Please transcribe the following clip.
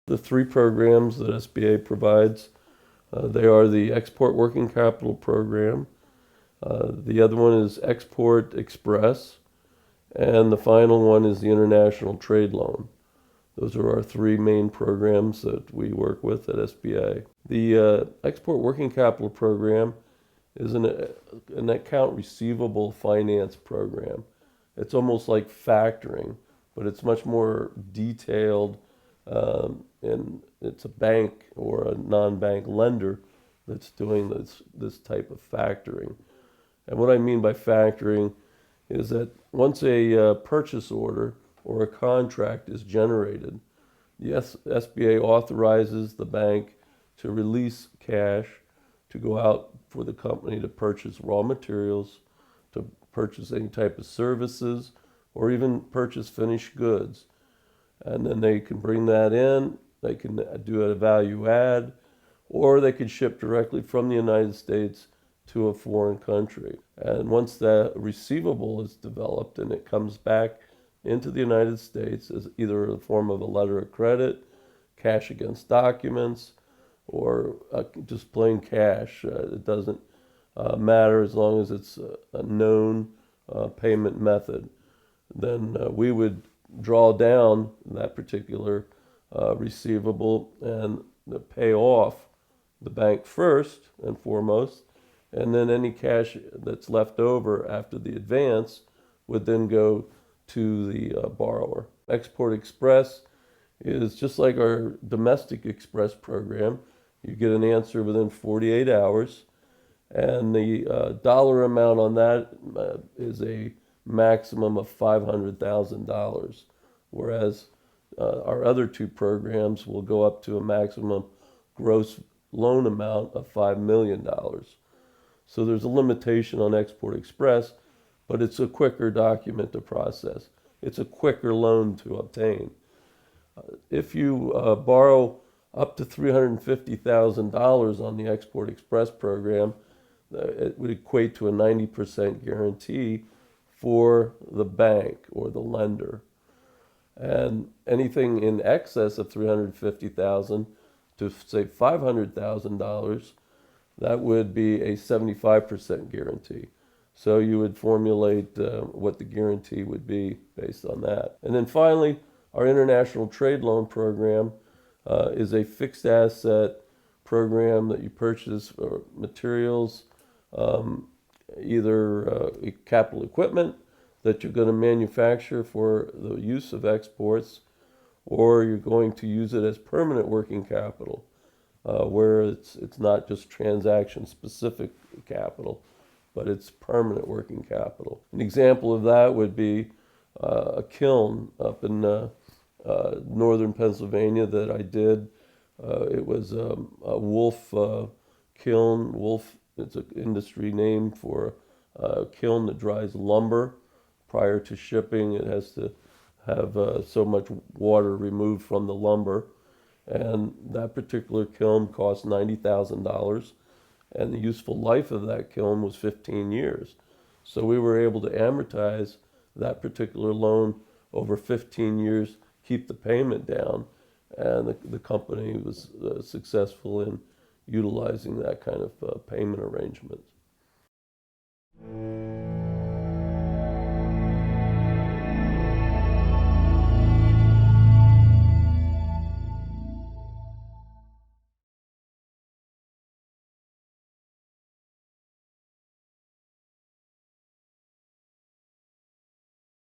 The three programs that SBA provides, they are the Export Working Capital Program, the other one is Export Express, and the final one is the International Trade Loan. Those are our three main programs that we work with at SBA. The Export Working Capital Program is an account receivable finance program. It's almost like factoring, but it's much more detailed, and it's a bank or a non-bank lender that's doing this type of factoring. And what I mean by factoring is that once a purchase order or a contract is generated, the SBA authorizes the bank to release cash to go out for the company to purchase raw materials, to purchase any type of services, or even purchase finished goods. And then they can bring that in, they can do a value add, or they could ship directly from the United States to a foreign country. And once that receivable is developed and it comes back into the United States as either in the form of a letter of credit, cash against documents, or just plain cash, it doesn't matter as long as it's a known payment method, then we would draw down that particular receivable and pay off the bank first and foremost, and then any cash that's left over after the advance would then go to the borrower. Export Express is just like our domestic express program. You get an answer within 48 hours, and the dollar amount on that is a maximum of $500,000, whereas our other two programs will go up to a maximum gross loan amount of $5 million. So there's a limitation on Export Express, but it's a quicker document to process. It's a quicker loan to obtain. If you borrow up to $350,000 on the Export Express program, it would equate to a 90% guarantee for the bank or the lender. And anything in excess of $350,000 to say $500,000, that would be a 75% guarantee. So you would formulate what the guarantee would be based on that. And then finally, our International Trade Loan Program is a fixed asset program that you purchase materials, either capital equipment that you're going to manufacture for the use of exports, or you're going to use it as permanent working capital, where it's not just transaction-specific capital, but it's permanent working capital. An example of that would be a kiln up in northern Pennsylvania that I did. It was a Wolf kiln. Wolf, it's an industry name for a kiln that dries lumber. Prior to shipping, it has to have so much water removed from the lumber. And that particular kiln cost $90,000. And the useful life of that kiln was 15 years. So we were able to amortize that particular loan over 15 years, keep the payment down, and the company was successful in utilizing that kind of payment arrangement.